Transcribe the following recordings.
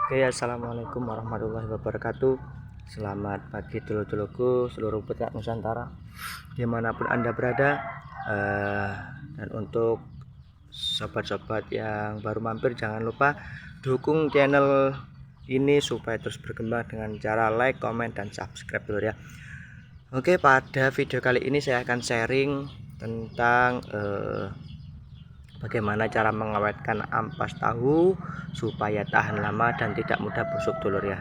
Oke, assalamualaikum warahmatullahi wabarakatuh. Selamat pagi dulur-dulurku seluruh peternak Nusantara dimanapun anda berada. Dan untuk sobat-sobat yang baru mampir, jangan lupa dukung channel ini supaya terus berkembang dengan cara like, comment, dan subscribe dulu ya. Oke, pada video kali ini saya akan sharing tentang bagaimana cara mengawetkan ampas tahu supaya tahan lama dan tidak mudah busuk dulur ya.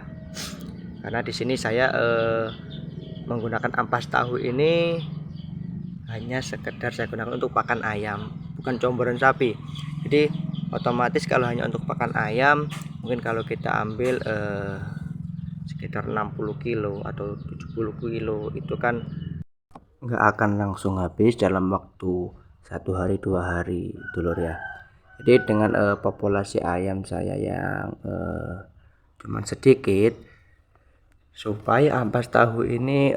Karena di sini saya menggunakan ampas tahu ini hanya sekedar saya gunakan untuk pakan ayam, bukan comboran sapi. Jadi otomatis kalau hanya untuk pakan ayam, mungkin kalau kita ambil sekitar 60 kilo atau 70 kilo itu kan nggak akan langsung habis dalam waktu 1 hari 2 hari dulur ya. Jadi dengan populasi ayam saya yang cuman sedikit, supaya ampas tahu ini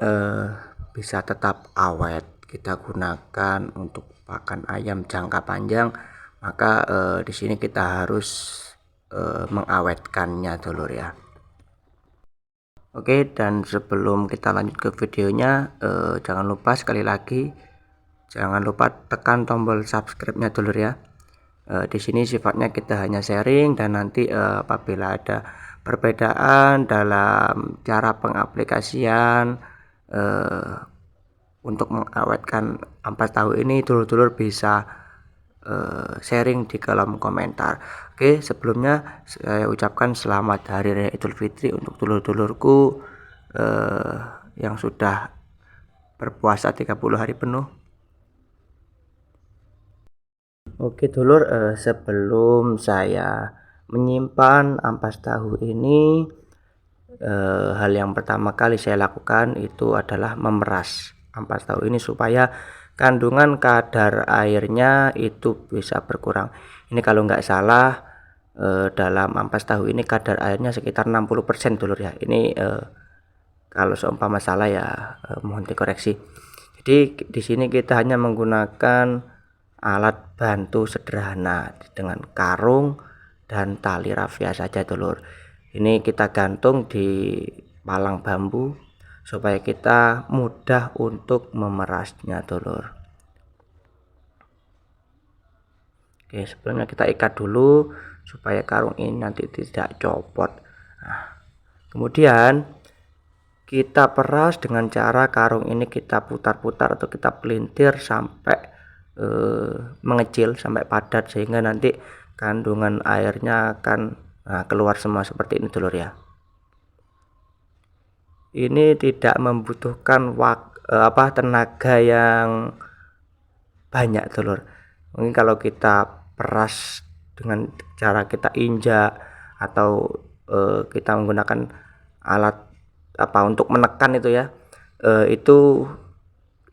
bisa tetap awet kita gunakan untuk pakan ayam jangka panjang, maka di sini kita harus mengawetkannya dulur ya. Oke, dan sebelum kita lanjut ke videonya, jangan lupa sekali lagi jangan lupa tekan tombol subscribe-nya dulur ya. Di sini sifatnya kita hanya sharing, dan nanti apabila ada perbedaan dalam cara pengaplikasian untuk mengawetkan ampas tahu ini, dulur-dulur bisa sharing di kolom komentar. Oke, sebelumnya saya ucapkan selamat Hari Raya Idul Fitri untuk dulur-dulurku yang sudah berpuasa 30 hari penuh. Oke dulur, sebelum saya menyimpan ampas tahu ini, hal yang pertama kali saya lakukan itu adalah memeras ampas tahu ini supaya kandungan kadar airnya itu bisa berkurang. Ini kalau nggak salah dalam ampas tahu ini kadar airnya sekitar 60% dulur ya. Ini kalau seumpama salah ya mohon dikoreksi. Jadi di sini kita hanya menggunakan alat bantu sederhana dengan karung dan tali rafia saja dulur. Ini kita gantung di palang bambu supaya kita mudah untuk memerasnya dulur. Oke, sebelumnya kita ikat dulu supaya karung ini nanti tidak copot. Nah, kemudian kita peras dengan cara karung ini kita putar-putar atau kita pelintir sampai mengecil, sampai padat, sehingga nanti kandungan airnya akan keluar semua seperti ini dulur ya. Ini tidak membutuhkan tenaga yang banyak dulur. Mungkin kalau kita peras dengan cara kita injak atau kita menggunakan alat untuk menekan itu ya, itu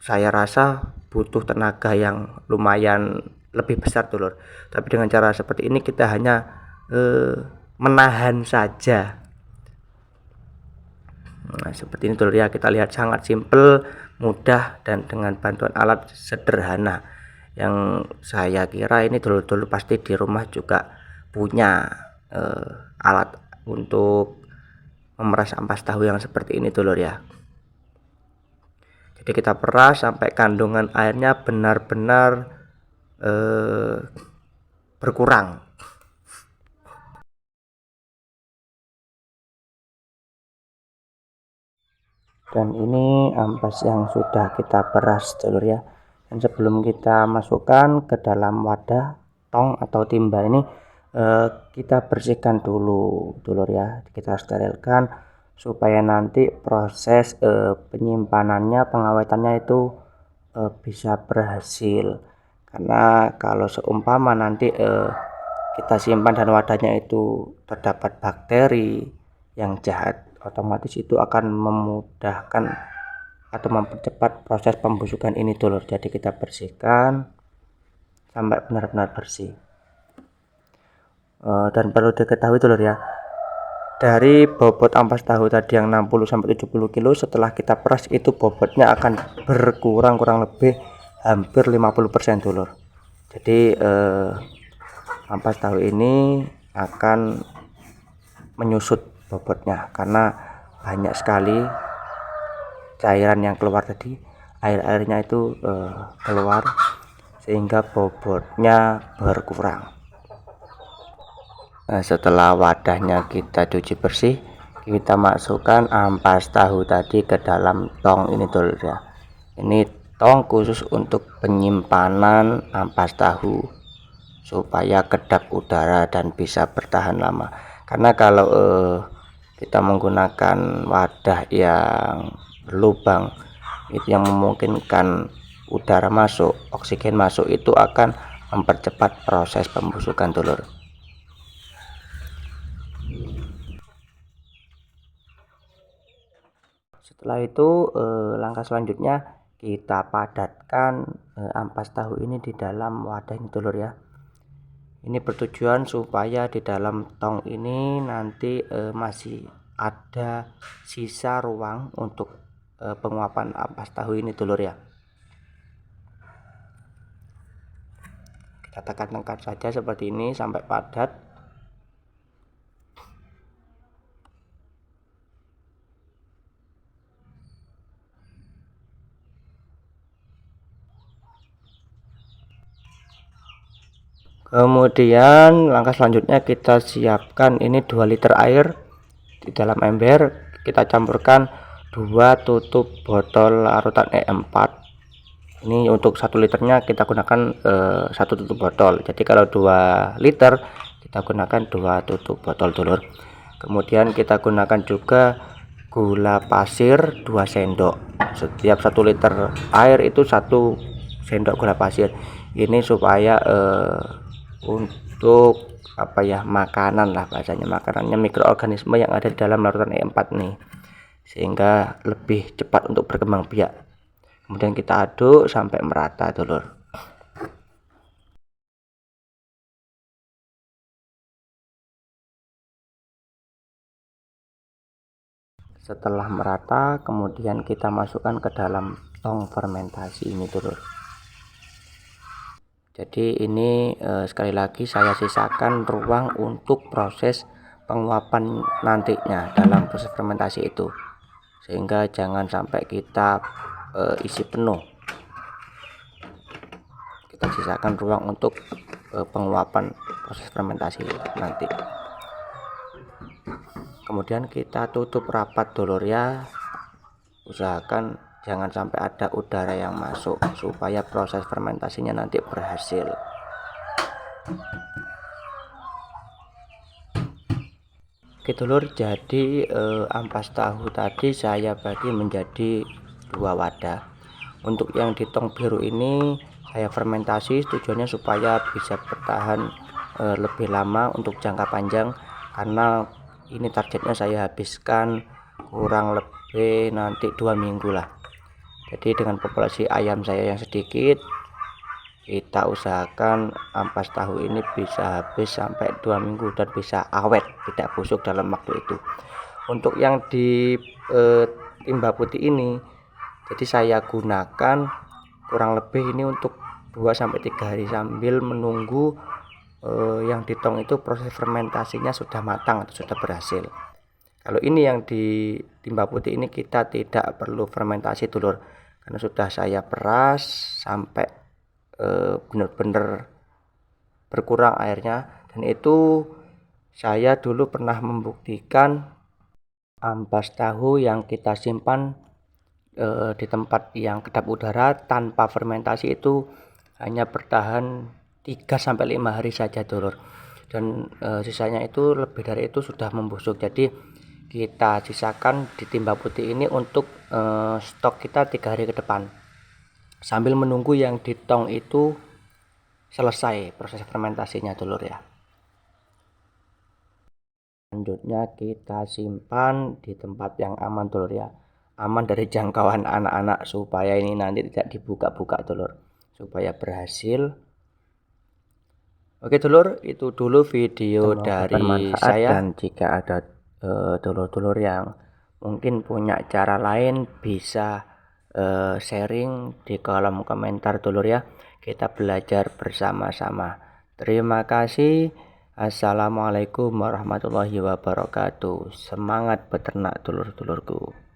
saya rasa butuh tenaga yang lumayan lebih besar dulur. Tapi dengan cara seperti ini kita hanya menahan saja. Nah, seperti ini dulur ya, kita lihat sangat simple, mudah, dan dengan bantuan alat sederhana yang saya kira ini dulur-dulur pasti di rumah juga punya alat untuk memeras ampas tahu yang seperti ini dulur ya. Jadi kita peras sampai kandungan airnya benar-benar berkurang. Dan ini ampas yang sudah kita peras dulur ya. Dan sebelum kita masukkan ke dalam wadah tong atau timba ini, kita bersihkan dulu dulur ya. Kita sterilkan supaya nanti proses penyimpanannya, pengawetannya itu bisa berhasil. Karena kalau seumpama nanti kita simpan dan wadahnya itu terdapat bakteri yang jahat, otomatis itu akan memudahkan atau mempercepat proses pembusukan ini dulur. Jadi kita bersihkan sampai benar-benar bersih. Dan perlu diketahui dulur ya, dari bobot ampas tahu tadi yang 60-70 kilo, setelah kita peras itu bobotnya akan berkurang kurang lebih hampir 50% dulur. Jadi ampas tahu ini akan menyusut bobotnya, karena banyak sekali cairan yang keluar tadi, air-airnya itu keluar sehingga bobotnya berkurang. Nah, setelah wadahnya kita cuci bersih, kita masukkan ampas tahu tadi ke dalam tong ini dulu ya. Ini tong khusus untuk penyimpanan ampas tahu supaya kedap udara dan bisa bertahan lama. Karena kalau kita menggunakan wadah yang berlubang, itu yang memungkinkan udara masuk, oksigen masuk, itu akan mempercepat proses pembusukan dulur. Setelah itu langkah selanjutnya kita padatkan ampas tahu ini di dalam wadah ini dulur ya. Ini bertujuan supaya di dalam tong ini nanti masih ada sisa ruang untuk penguapan ampas tahu ini dulur ya. Kita tekan-tekan saja seperti ini sampai padat. Kemudian langkah selanjutnya kita siapkan ini 2 liter air di dalam ember. Kita campurkan 2 tutup botol larutan E4. Ini untuk 1 liternya kita gunakan 1 tutup botol. Jadi kalau 2 liter kita gunakan 2 tutup botol dulur. Kemudian kita gunakan juga gula pasir 2 sendok. Setiap 1 liter air itu 1 sendok gula pasir. Ini supaya untuk apa ya, makanan lah bahasanya, makanannya mikroorganisme yang ada di dalam larutan E4 nih, sehingga lebih cepat untuk berkembang biak. Kemudian kita aduk sampai merata dulur. Setelah merata, kemudian kita masukkan ke dalam tong fermentasi ini dulur. Jadi ini sekali lagi saya sisakan ruang untuk proses penguapan nantinya dalam proses fermentasi itu, sehingga jangan sampai kita isi penuh. Kita sisakan ruang untuk penguapan proses fermentasi nanti. Kemudian kita tutup rapat dulur ya, usahakan jangan sampai ada udara yang masuk supaya proses fermentasinya nanti berhasil. Oke dulur, jadi ampas tahu tadi saya bagi menjadi 2 wadah. Untuk yang di tong biru ini saya fermentasi, tujuannya supaya bisa bertahan lebih lama untuk jangka panjang, karena ini targetnya saya habiskan kurang lebih nanti 2 minggu lah. Jadi dengan populasi ayam saya yang sedikit, kita usahakan ampas tahu ini bisa habis sampai 2 minggu dan bisa awet, tidak busuk dalam waktu itu. Untuk yang di timba putih ini, jadi saya gunakan kurang lebih ini untuk 2-3 hari sambil menunggu yang di tong itu proses fermentasinya sudah matang atau sudah berhasil. Kalau ini yang di timba putih ini kita tidak perlu fermentasi dulur, karena sudah saya peras sampai benar-benar berkurang airnya. Dan itu saya dulu pernah membuktikan ampas tahu yang kita simpan di tempat yang kedap udara tanpa fermentasi itu hanya bertahan 3-5 hari saja dulur, dan sisanya itu lebih dari itu sudah membusuk. Jadi kita sisakan di timba putih ini untuk stok kita 3 hari ke depan, sambil menunggu yang di tong itu selesai proses fermentasinya dulur ya. Selanjutnya kita simpan di tempat yang aman dulur ya, aman dari jangkauan anak-anak, supaya ini nanti tidak dibuka-buka dulur, supaya berhasil. Oke dulur, itu dulu video dari saya. Dan jika ada dulur-dulur yang mungkin punya cara lain, bisa sharing di kolom komentar dulur ya, kita belajar bersama-sama. Terima kasih. Assalamualaikum warahmatullahi wabarakatuh. Semangat beternak dulur-dulurku.